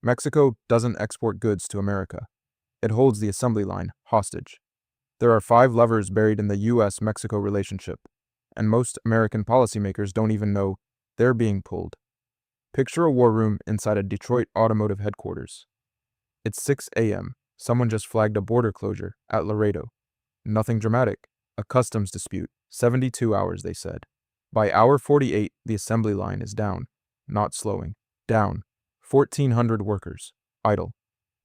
Mexico doesn't export goods to America. It holds the assembly line hostage. There are 5 levers buried in the U.S.-Mexico relationship, and most American policymakers don't even know they're being pulled. Picture a war room inside a Detroit automotive headquarters. It's 6 a.m. Someone just flagged a border closure at Laredo. Nothing dramatic. A customs dispute. 72 hours, they said. By hour 48, the assembly line is down. Not slowing. Down. 1,400 workers. Idle.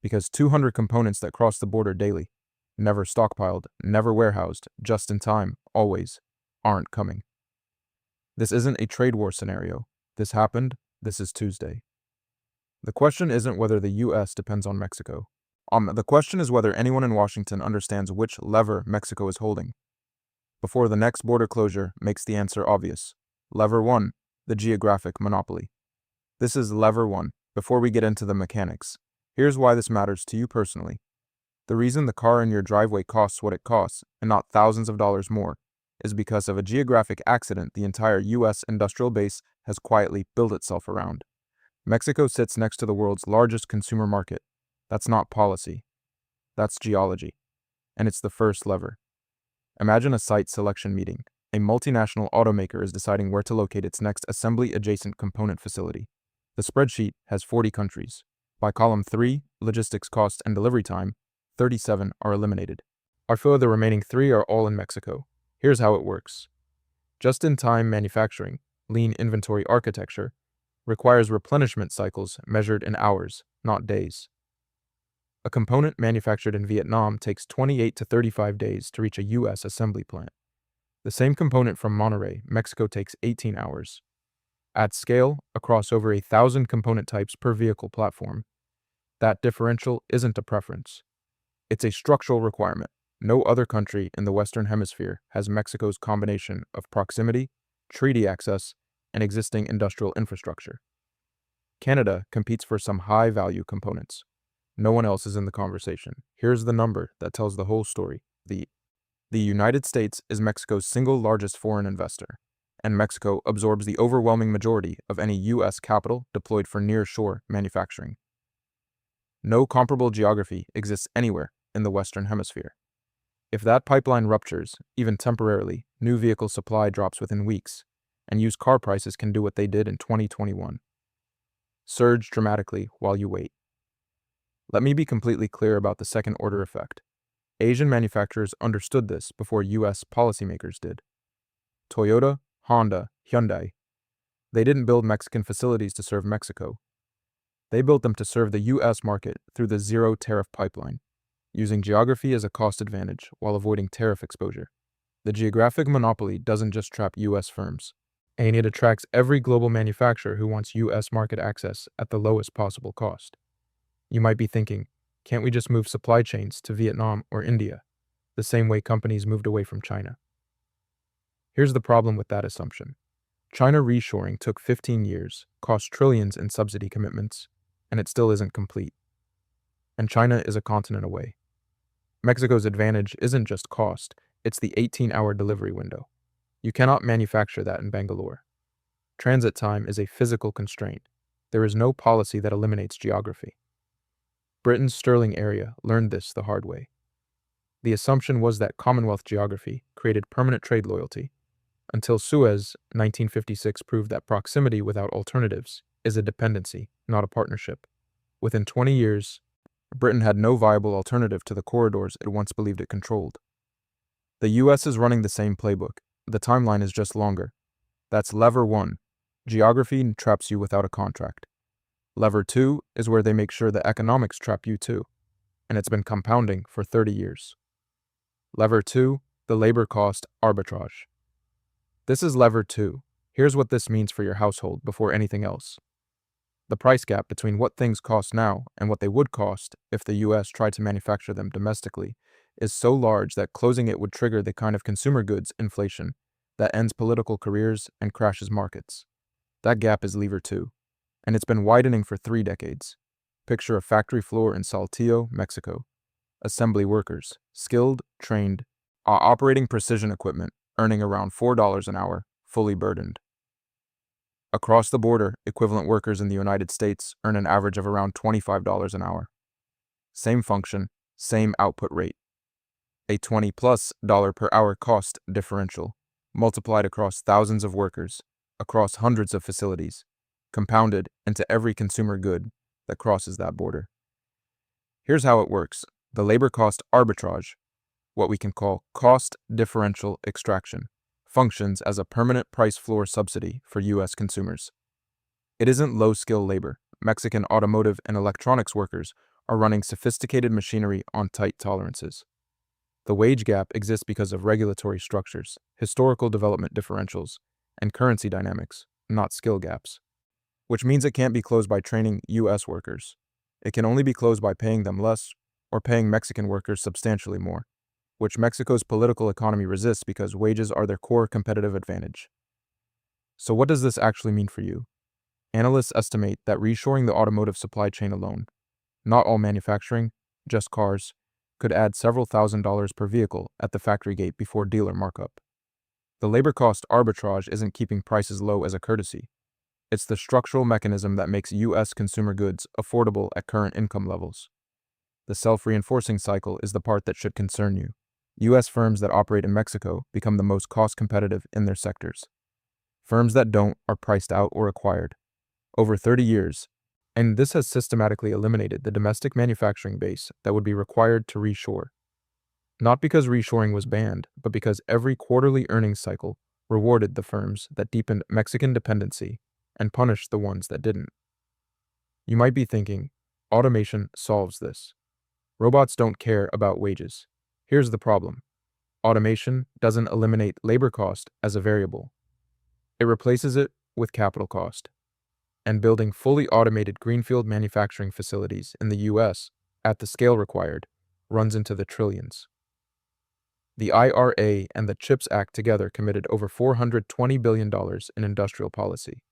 Because 200 components that cross the border daily, never stockpiled, never warehoused, just in time, always, aren't coming. This isn't a trade war scenario. This happened. This is Tuesday. The question isn't whether the U.S. depends on Mexico. The question is whether anyone in Washington understands which lever Mexico is holding. Before the next border closure makes the answer obvious. Lever 1, the geographic monopoly. This is lever 1. Before we get into the mechanics, here's why this matters to you personally. The reason the car in your driveway costs what it costs, and not thousands of dollars more, is because of a geographic accident the entire U.S. industrial base has quietly built itself around. Mexico sits next to the world's largest consumer market. That's not policy. That's geology. And it's the first lever. Imagine a site selection meeting. A multinational automaker is deciding where to locate its next assembly-adjacent component facility. The spreadsheet has 40 countries. By column 3, logistics cost and delivery time, 37 are eliminated. The remaining 3 are all in Mexico. Here's how it works. Just-in-time manufacturing, lean inventory architecture, requires replenishment cycles measured in hours, not days. A component manufactured in Vietnam takes 28 to 35 days to reach a U.S. assembly plant. The same component from Monterrey, Mexico takes 18 hours. At scale, across over 1,000 component types per vehicle platform, that differential isn't a preference. It's a structural requirement. No other country in the Western Hemisphere has Mexico's combination of proximity, treaty access, and existing industrial infrastructure. Canada competes for some high-value components. No one else is in the conversation. Here's the number that tells the whole story. The United States is Mexico's single largest foreign investor, and Mexico absorbs the overwhelming majority of any U.S. capital deployed for near-shore manufacturing. No comparable geography exists anywhere in the Western Hemisphere. If that pipeline ruptures, even temporarily, new vehicle supply drops within weeks, and used car prices can do what they did in 2021. Surge dramatically while you wait. Let me be completely clear about the second-order effect. Asian manufacturers understood this before U.S. policymakers did. Toyota, Honda, Hyundai. They didn't build Mexican facilities to serve Mexico. They built them to serve the U.S. market through the zero-tariff pipeline, using geography as a cost advantage while avoiding tariff exposure. The geographic monopoly doesn't just trap U.S. firms, and it attracts every global manufacturer who wants U.S. market access at the lowest possible cost. You might be thinking, can't we just move supply chains to Vietnam or India, the same way companies moved away from China? Here's the problem with that assumption. China reshoring took 15 years, cost trillions in subsidy commitments, and it still isn't complete. And China is a continent away. Mexico's advantage isn't just cost, it's the 18-hour delivery window. You cannot manufacture that in Bangalore. Transit time is a physical constraint. There is no policy that eliminates geography. Britain's Sterling area learned this the hard way. The assumption was that Commonwealth geography created permanent trade loyalty, until Suez, 1956, proved that proximity without alternatives is a dependency, not a partnership. Within 20 years, Britain had no viable alternative to the corridors it once believed it controlled. The U.S. is running the same playbook. The timeline is just longer. That's lever 1. Geography traps you without a contract. Lever 2 is where they make sure the economics trap you too, and it's been compounding for 30 years. Lever 2, the labor cost arbitrage. This is lever 2. Here's what this means for your household before anything else. The price gap between what things cost now and what they would cost if the U.S. tried to manufacture them domestically is so large that closing it would trigger the kind of consumer goods inflation that ends political careers and crashes markets. That gap is lever 2. And it's been widening for 3 decades. Picture a factory floor in Saltillo, Mexico. Assembly workers, skilled, trained, operating precision equipment, earning around $4 an hour, fully burdened. Across the border, equivalent workers in the United States earn an average of around $25 an hour. Same function, same output rate. A $20+ per hour cost differential, multiplied across thousands of workers, across hundreds of facilities, compounded into every consumer good that crosses that border. Here's how it works. The labor cost arbitrage, what we can call cost differential extraction, functions as a permanent price floor subsidy for U.S. consumers. It isn't low-skill labor. Mexican automotive and electronics workers are running sophisticated machinery on tight tolerances. The wage gap exists because of regulatory structures, historical development differentials, and currency dynamics, not skill gaps. Which means it can't be closed by training U.S. workers. It can only be closed by paying them less or paying Mexican workers substantially more, which Mexico's political economy resists because wages are their core competitive advantage. So what does this actually mean for you? Analysts estimate that reshoring the automotive supply chain alone, not all manufacturing, just cars, could add several $1,000s per vehicle at the factory gate before dealer markup. The labor cost arbitrage isn't keeping prices low as a courtesy. It's the structural mechanism that makes U.S. consumer goods affordable at current income levels. The self-reinforcing cycle is the part that should concern you. U.S. firms that operate in Mexico become the most cost-competitive in their sectors. Firms that don't are priced out or acquired. Over 30 years, and this has systematically eliminated the domestic manufacturing base that would be required to reshore. Not because reshoring was banned, but because every quarterly earnings cycle rewarded the firms that deepened Mexican dependency and punished the ones that didn't. You might be thinking, automation solves this. Robots don't care about wages. Here's the problem. Automation doesn't eliminate labor cost as a variable. It replaces it with capital cost. And building fully automated greenfield manufacturing facilities in the U.S. at the scale required runs into the trillions. The IRA and the CHIPS Act together committed over $420 billion in industrial policy.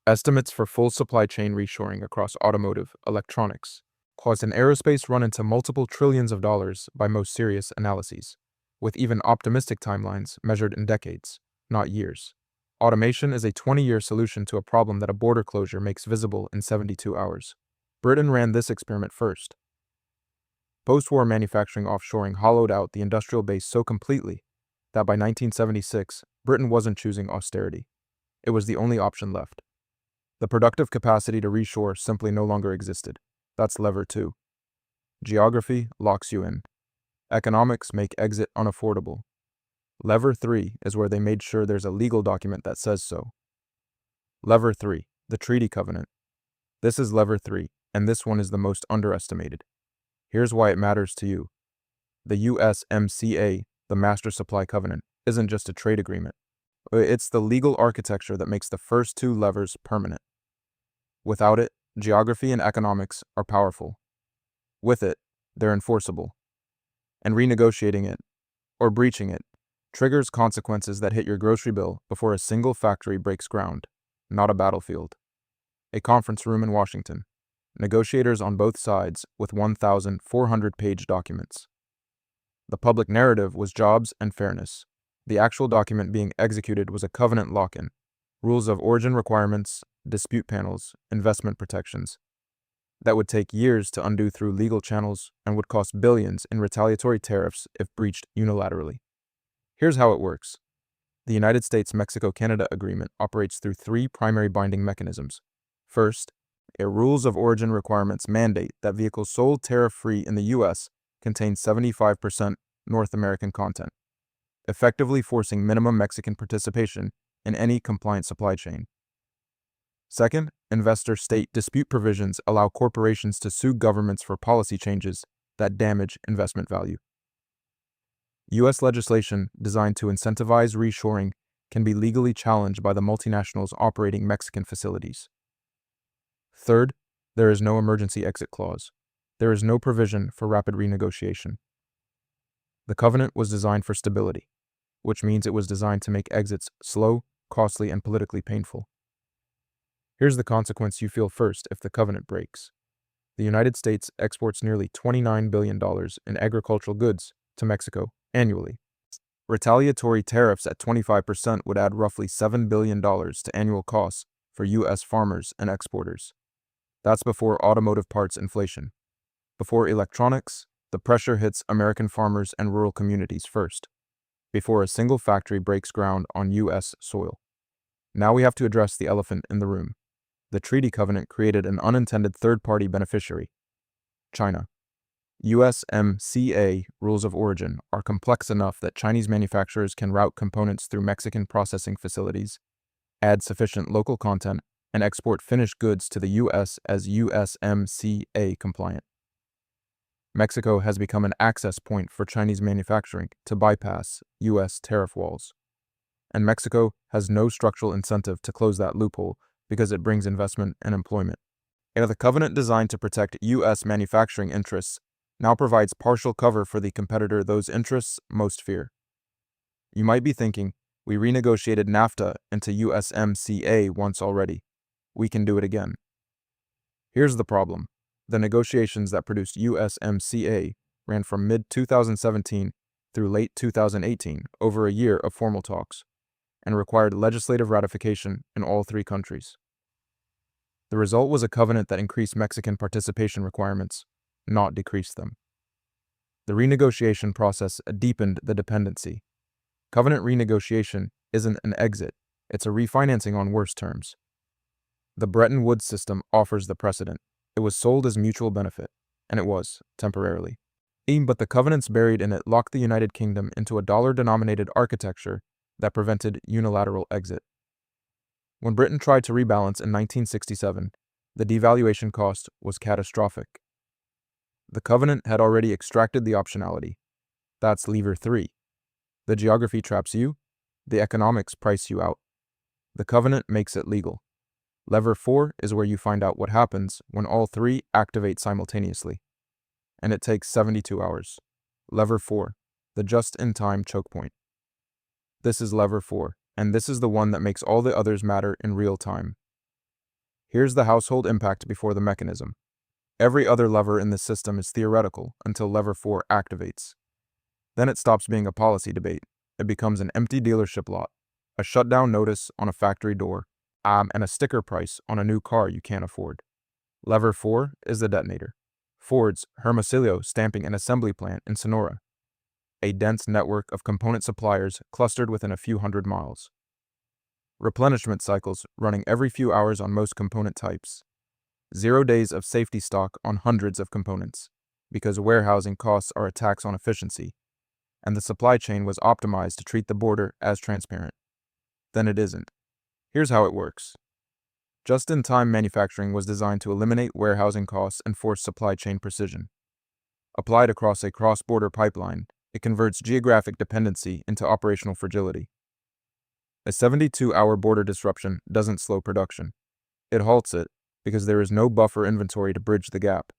Estimates for full supply chain reshoring across automotive, electronics, caused an aerospace run into multiple trillions of dollars by most serious analyses, with even optimistic timelines measured in decades, not years. Automation is a 20-year solution to a problem that a border closure makes visible in 72 hours. Britain ran this experiment first. Post-war manufacturing offshoring hollowed out the industrial base so completely that by 1976, Britain wasn't choosing austerity. It was the only option left. The productive capacity to reshore simply no longer existed. That's lever 2. Geography locks you in. Economics make exit unaffordable. Lever 3 is where they made sure there's a legal document that says so. Lever 3, the treaty covenant. This is lever 3, and this one is the most underestimated. Here's why it matters to you. The USMCA, the Master Supply Covenant, isn't just a trade agreement. It's the legal architecture that makes the first two levers permanent. Without it, geography and economics are powerful. With it, they're enforceable. And renegotiating it, or breaching it, triggers consequences that hit your grocery bill before a single factory breaks ground, not a battlefield. A conference room in Washington. Negotiators on both sides with 1,400-page documents. The public narrative was jobs and fairness. The actual document being executed was a covenant lock-in, rules of origin requirements, dispute panels, investment protections, that would take years to undo through legal channels and would cost billions in retaliatory tariffs if breached unilaterally. Here's how it works. The United States-Mexico-Canada Agreement operates through 3 primary binding mechanisms. First, a rules of origin requirements mandate that vehicles sold tariff-free in the U.S. contain 75% North American content, effectively forcing minimum Mexican participation in any compliant supply chain. Second, investor-state dispute provisions allow corporations to sue governments for policy changes that damage investment value. U.S. legislation designed to incentivize reshoring can be legally challenged by the multinationals operating Mexican facilities. Third, there is no emergency exit clause. There is no provision for rapid renegotiation. The covenant was designed for stability, which means it was designed to make exits slow, costly, and politically painful. Here's the consequence you feel first if the covenant breaks. The United States exports nearly $29 billion in agricultural goods to Mexico annually. Retaliatory tariffs at 25% would add roughly $7 billion to annual costs for U.S. farmers and exporters. That's before automotive parts inflation. Before electronics, the pressure hits American farmers and rural communities first, before a single factory breaks ground on U.S. soil. Now we have to address the elephant in the room. The treaty covenant created an unintended third-party beneficiary, China. USMCA rules of origin are complex enough that Chinese manufacturers can route components through Mexican processing facilities, add sufficient local content, and export finished goods to the U.S. as USMCA compliant. Mexico has become an access point for Chinese manufacturing to bypass U.S. tariff walls. And Mexico has no structural incentive to close that loophole because it brings investment and employment. The covenant designed to protect U.S. manufacturing interests now provides partial cover for the competitor those interests most fear. You might be thinking, we renegotiated NAFTA into USMCA once already. We can do it again. Here's the problem. The negotiations that produced USMCA ran from mid-2017 through late 2018, over a year of formal talks, and required legislative ratification in all three countries. The result was a covenant that increased Mexican participation requirements, not decreased them. The renegotiation process deepened the dependency. Covenant renegotiation isn't an exit, it's a refinancing on worse terms. The Bretton Woods system offers the precedent. It was sold as mutual benefit, and it was, temporarily. But the covenants buried in it locked the United Kingdom into a dollar-denominated architecture that prevented unilateral exit. When Britain tried to rebalance in 1967, the devaluation cost was catastrophic. The covenant had already extracted the optionality. That's lever 3. The geography traps you, the economics price you out. The covenant makes it legal. Lever 4 is where you find out what happens when all three activate simultaneously. And it takes 72 hours. Lever 4, the just-in-time choke point. This is lever 4, and this is the one that makes all the others matter in real time. Here's the household impact before the mechanism. Every other lever in this system is theoretical until lever 4 activates. Then it stops being a policy debate. It becomes an empty dealership lot, a shutdown notice on a factory door, and a sticker price on a new car you can't afford. Lever 4 is the detonator. Ford's Hermosillo stamping and assembly plant in Sonora, a dense network of component suppliers clustered within a few hundred miles. Replenishment cycles running every few hours on most component types. 0 days of safety stock on hundreds of components, because warehousing costs are a tax on efficiency, and the supply chain was optimized to treat the border as transparent. Then it isn't. Here's how it works. Just-in-time manufacturing was designed to eliminate warehousing costs and force supply chain precision. Applied across a cross-border pipeline, it converts geographic dependency into operational fragility. A 72-hour border disruption doesn't slow production. It halts it because there is no buffer inventory to bridge the gap.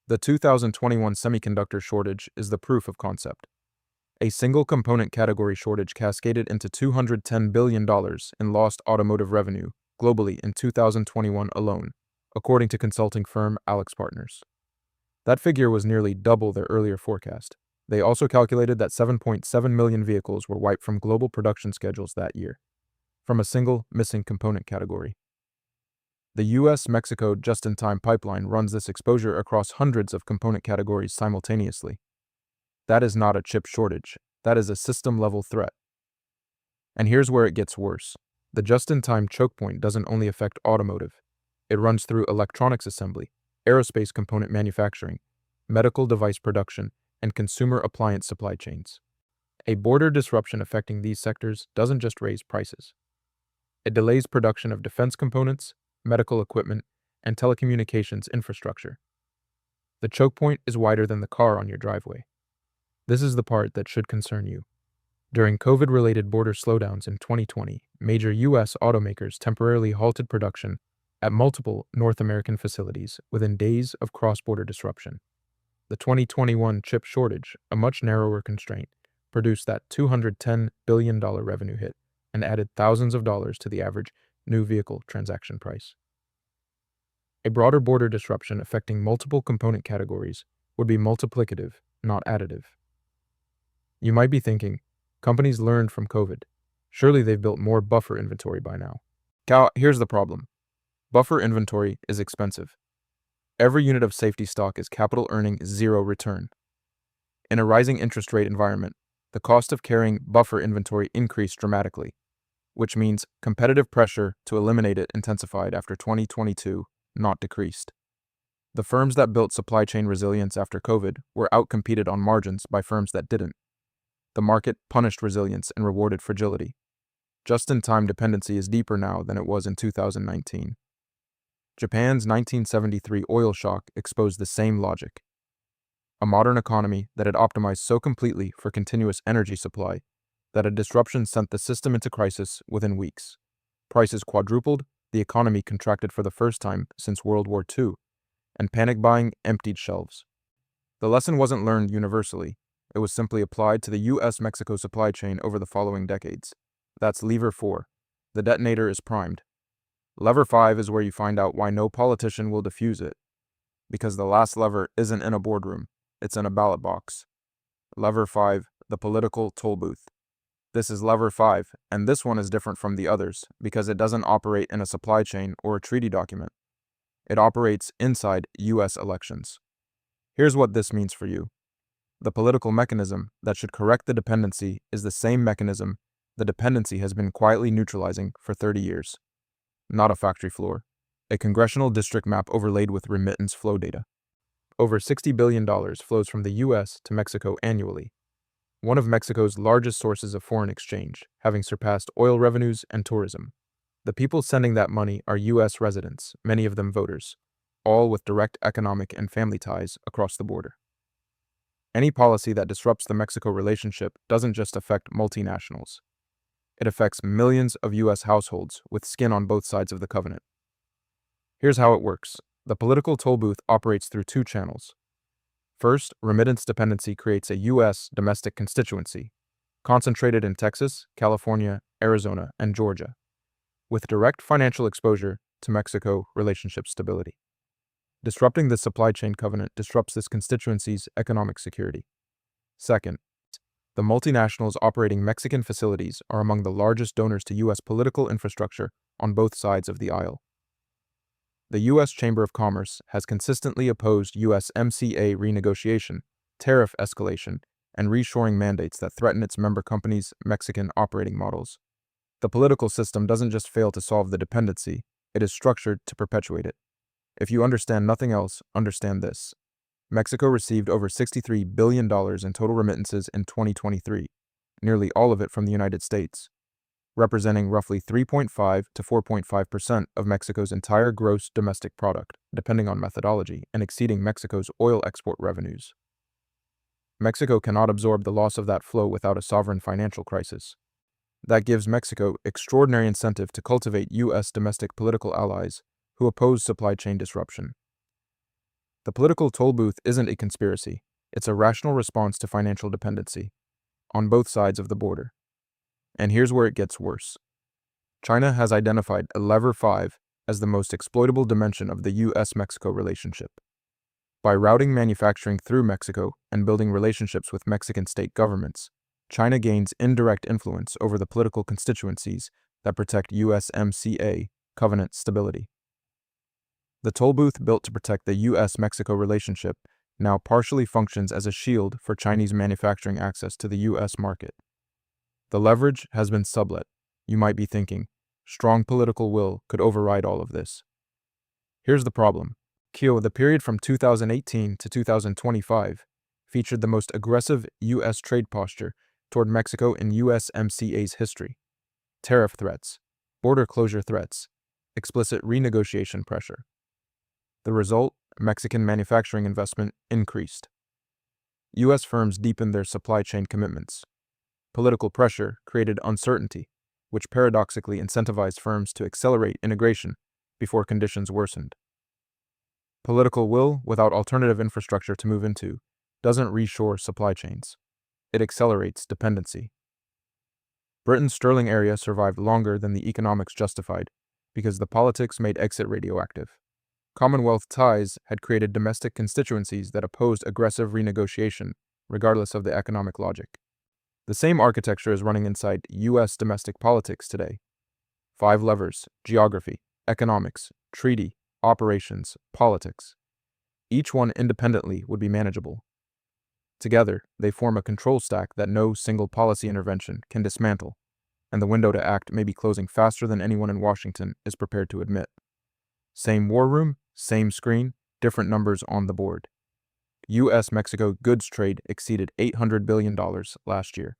The 2021 semiconductor shortage is the proof of concept. A single component category shortage cascaded into $210 billion in lost automotive revenue globally in 2021 alone, according to consulting firm AlixPartners. That figure was nearly double their earlier forecast. They also calculated that 7.7 million vehicles were wiped from global production schedules that year, from a single missing component category. The U.S.-Mexico just-in-time pipeline runs this exposure across hundreds of component categories simultaneously. That is not a chip shortage, that is a system-level threat. And here's where it gets worse. The just-in-time choke point doesn't only affect automotive. It runs through electronics assembly, aerospace component manufacturing, medical device production, and consumer appliance supply chains. A border disruption affecting these sectors doesn't just raise prices. It delays production of defense components, medical equipment, and telecommunications infrastructure. The choke point is wider than the car on your driveway. This is the part that should concern you. During COVID-related border slowdowns in 2020, major U.S. automakers temporarily halted production at multiple North American facilities within days of cross-border disruption. The 2021 chip shortage, a much narrower constraint, produced that $210 billion revenue hit and added thousands of dollars to the average new vehicle transaction price. A broader border disruption affecting multiple component categories would be multiplicative, not additive. You might be thinking, Companies learned from COVID. Surely they've built more buffer inventory by now. Here's the problem. Buffer inventory is expensive. Every unit of safety stock is capital earning zero return. In a rising interest rate environment, the cost of carrying buffer inventory increased dramatically, which means competitive pressure to eliminate it intensified after 2022, not decreased. The firms that built supply chain resilience after COVID were outcompeted on margins by firms that didn't. The market punished resilience and rewarded fragility. Just-in-time dependency is deeper now than it was in 2019. Japan's 1973 oil shock exposed the same logic. A modern economy that had optimized so completely for continuous energy supply that a disruption sent the system into crisis within weeks. Prices quadrupled, the economy contracted for the first time since World War II, and panic buying emptied shelves. The lesson wasn't learned universally, it was simply applied to the US-Mexico supply chain over the following decades. That's lever 4. The detonator is primed. Lever 5 is where you find out why no politician will defuse it. Because the last lever isn't in a boardroom, it's in a ballot box. Lever 5, the political toll booth. This is lever 5, and this one is different from the others because it doesn't operate in a supply chain or a treaty document. It operates inside US elections. Here's what this means for you. The political mechanism that should correct the dependency is the same mechanism the dependency has been quietly neutralizing for 30 years. Not a factory floor. A congressional district map overlaid with remittance flow data. Over $60 billion flows from the US to Mexico annually, one of Mexico's largest sources of foreign exchange, having surpassed oil revenues and tourism. The people sending that money are US residents, many of them voters, all with direct economic and family ties across the border. Any policy that disrupts the Mexico relationship doesn't just affect multinationals. It affects millions of US households with skin on both sides of the covenant. Here's how it works. The political toll booth operates through two channels. First, remittance dependency creates a US domestic constituency, concentrated in Texas, California, Arizona, and Georgia, with direct financial exposure to Mexico relationship stability. Disrupting the supply chain covenant disrupts this constituency's economic security. Second, the multinationals operating Mexican facilities are among the largest donors to US political infrastructure on both sides of the aisle. The U.S. Chamber of Commerce has consistently opposed USMCA renegotiation, tariff escalation, and reshoring mandates that threaten its member companies' Mexican operating models. The political system doesn't just fail to solve the dependency, it is structured to perpetuate it. If you understand nothing else, understand this. Mexico received over $63 billion in total remittances in 2023, nearly all of it from the United States, representing roughly 3.5 to 4.5% of Mexico's entire gross domestic product, depending on methodology, and exceeding Mexico's oil export revenues. Mexico cannot absorb the loss of that flow without a sovereign financial crisis. That gives Mexico extraordinary incentive to cultivate U.S. domestic political allies who oppose supply chain disruption. The political toll booth isn't a conspiracy, it's a rational response to financial dependency, on both sides of the border. And here's where it gets worse. China has identified lever 5 as the most exploitable dimension of the US-Mexico relationship. By routing manufacturing through Mexico and building relationships with Mexican state governments, China gains indirect influence over the political constituencies that protect USMCA covenant stability. The toll booth built to protect the US-Mexico relationship now partially functions as a shield for Chinese manufacturing access to the US market. The leverage has been sublet. You might be thinking, strong political will could override all of this. Here's the problem. The period from 2018 to 2025 featured the most aggressive U.S. trade posture toward Mexico in USMCA's history. Tariff threats, border closure threats, explicit renegotiation pressure. The result, Mexican manufacturing investment increased. U.S. firms deepened their supply chain commitments. Political pressure created uncertainty, which paradoxically incentivized firms to accelerate integration before conditions worsened. Political will without alternative infrastructure to move into doesn't reshore supply chains. It accelerates dependency. Britain's Sterling area survived longer than the economics justified because the politics made exit radioactive. Commonwealth ties had created domestic constituencies that opposed aggressive renegotiation, regardless of the economic logic. The same architecture is running inside U.S. domestic politics today. 5 levers: geography, economics, treaty, operations, politics. Each one independently would be manageable. Together, they form a control stack that no single policy intervention can dismantle, and the window to act may be closing faster than anyone in Washington is prepared to admit. Same war room, same screen, different numbers on the board. U.S.-Mexico goods trade exceeded $800 billion last year.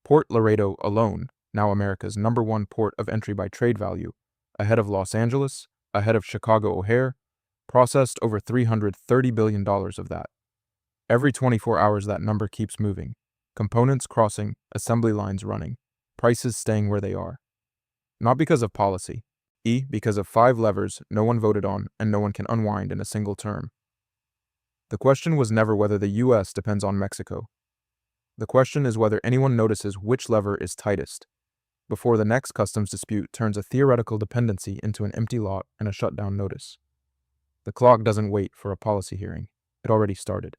Port Laredo alone, now America's #1 port of entry by trade value, ahead of Los Angeles, ahead of Chicago O'Hare, processed over $330 billion of that. Every 24 hours that number keeps moving. Components crossing, assembly lines running, prices staying where they are. Not because of policy, because of 5 levers no one voted on and no one can unwind in a single term. The question was never whether the U.S. depends on Mexico. The question is whether anyone notices which lever is tightest, before the next customs dispute turns a theoretical dependency into an empty lot and a shutdown notice. The clock doesn't wait for a policy hearing. It already started.